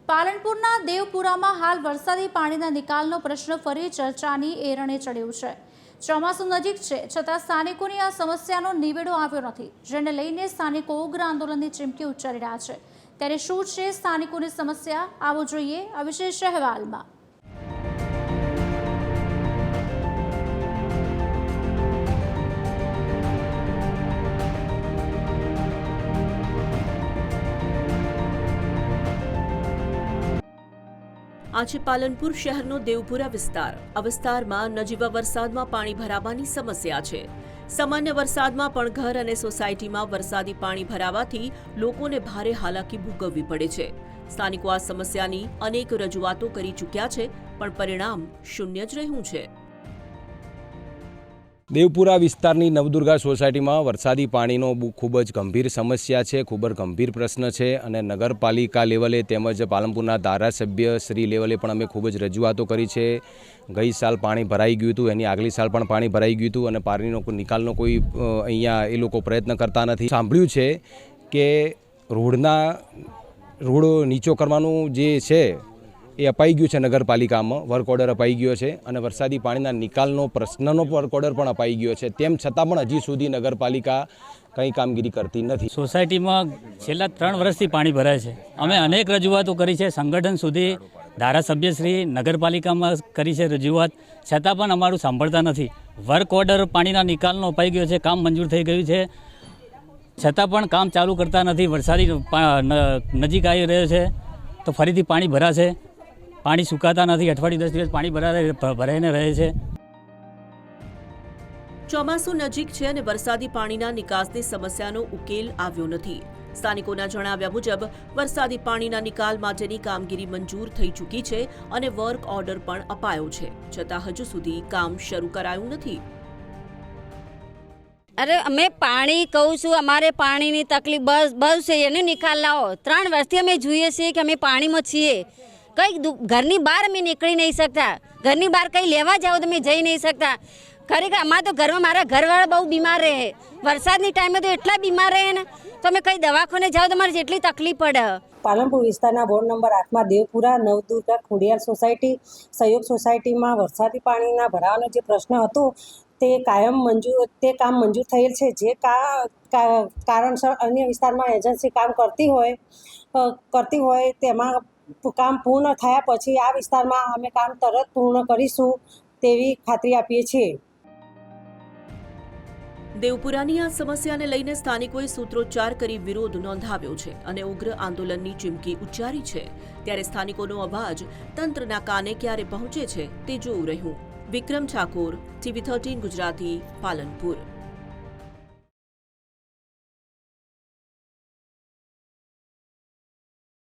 પાલનપુરના દેવપુરામાં હાલ વરસાદી પાણીના નિકાલનો પ્રશ્ન ફરી ચર્ચાની એરણે ચડ્યો છે। ચોમાસું નજીક છે, છતાં સ્થાનિકોની આ સમસ્યાનો નિવેડો આવ્યો નથી, જેને લઈને સ્થાનિકો ઉગ્ર આંદોલનની ચીમકી ઉચ્ચારી રહ્યા છે। ત્યારે શું છે સ્થાનિકોની સમસ્યા, આવો જોઈએ આ વિશેષ અહેવાલમાં। આજે પાલનપુર શહેરનો દેવપુરા વિસ્તાર। આ વિસ્તારમાં નજીવા વરસાદમાં પાણી ભરાવાની સમસ્યા છે। સામાન્ય વરસાદમાં પણ ઘર અને સોસાયટીમાં વરસાદી પાણી ભરાવાથી લોકોને ભારે હાલાકી ભોગવવી પડે છે। સ્થાનિકો આ સમસ્યાની અનેક રજૂઆતો કરી ચૂક્યા છે, પણ પરિણામ શૂન્ય જ રહ્યું છે। દેવપુરા વિસ્તારની નવદુર્ગા સોસાયટીમાં વરસાદી પાણીનો ખૂબ જ ગંભીર સમસ્યા છે, ખૂબ જ ગંભીર પ્રશ્ન છે અને નગરપાલિકા લેવલે તેમજ પાલનપુરના ધારાસભ્ય શ્રી લેવલે પણ અમે ખૂબ જ રજૂઆતો કરી છે। ગઈ સાલ પાણી ભરાઈ ગયું હતું, એની આગલી સાલ પણ પાણી ભરાઈ ગયું હતું અને પાણીનો નિકાલનો કોઈ અહીંયા એ લોકો પ્રયત્ન કરતા નથી। સાંભળ્યું છે કે રોડ નીચો કરવાનું જે છે એ અપાઈ ગયું છે નગરપાલિકામાં, વર્ક ઓર્ડર અપાઈ ગયો છે અને વરસાદી પાણીના નિકાલનો પ્રશ્નનો વર્ક ઓર્ડર પણ અપાઈ ગયો છે। તેમ છતાં પણ હજી સુધી નગરપાલિકા કંઈ કામગીરી કરતી નથી। સોસાયટીમાં છેલ્લા 3 વર્ષથી પાણી ભરાય છે। અમે અનેક રજૂઆતો કરી છે, સંગઠન સુધી, ધારાસભ્યશ્રી, નગરપાલિકામાં કરી છે રજૂઆત, છતાં પણ અમારું સાંભળતા નથી। વર્ક ઓર્ડર પાણીના નિકાલનો અપાઈ ગયો છે, કામ મંજૂર થઈ ગયું છે, છતાં પણ કામ ચાલુ કરતા નથી। વરસાદી નજીક આવી રહ્યો છે તો ફરીથી પાણી ભરાશે, પાણી સુકાતા નથી, અઠવાડિયે 10 દિવસ પાણી ભરાઈને રહે છે। ચોમાસું નજીક છે અને વરસાદી પાણીના નિકાસની સમસ્યાનો ઉકેલ આવ્યો નથી। સ્થાનિકોના જણાવ્યા મુજબ વરસાદી પાણીના નિકાલ માટેની કામગીરી મંજૂર થઈ ચૂકી છે અને વર્ક ઓર્ડર પણ અપાયો છે, છતાં હજુ સુધી કામ શરૂ કરાયું નથી। અરે અમે પાણી કહું છું, અમારે પાણીની તકલીફ બહુ છે, એનો નિકાલ લાવો। 3 વર્ષથી અમે જોઈએ છીએ કે અમે પાણીમાં છીએ, કંઈ ઘરની બહાર અમે નીકળી નહીં શકતા, ઘરની બહાર કંઈ લેવા જાઓ તો અમે જઈ નહીં શકતા। ખરેખર અમારે તો ઘરમાં મારા ઘરવાળા બહુ બીમાર રહે, વરસાદની ટાઈમે તો એટલા બીમાર રહે ને, તો અમે કંઈ દવાખાને જાઓ તો અમારે જેટલી તકલીફ પડે। પાલનપુર વિસ્તારના વોર્ડ નંબર 8માં દેવપુરા, નવદુર્ગા, ખોડિયાર સોસાયટી, સહયોગ સોસાયટીમાં વરસાદી પાણીના ભરાવાનો જે પ્રશ્ન હતો તે કામ મંજૂર થયેલ છે। જે કારણસર અન્ય વિસ્તારમાં એજન્સી કામ કરતી હોય તેમાં કામ પૂર્ણ થયા પછી આ વિસ્તારમાં અમે કામ તરત પૂર્ણ કરીશું તેવી ખાતરી આપીએ છીએ। દેવપુરાની આ સમસ્યાને લઈને સ્થાનિકોએ સૂત્રોચ્ચાર કરી વિરોધ નોંધાવ્યો છે અને ઉગ્ર આંદોલનની ચીમકી ઉચ્ચારી છે। ત્યારે સ્થાનિકોનો અવાજ તંત્રના કાને ક્યારે પહોંચે છે તે જોવું રહ્યું। વિક્રમ ઠાકોર, TV13 ગુજરાતી, પાલનપુર।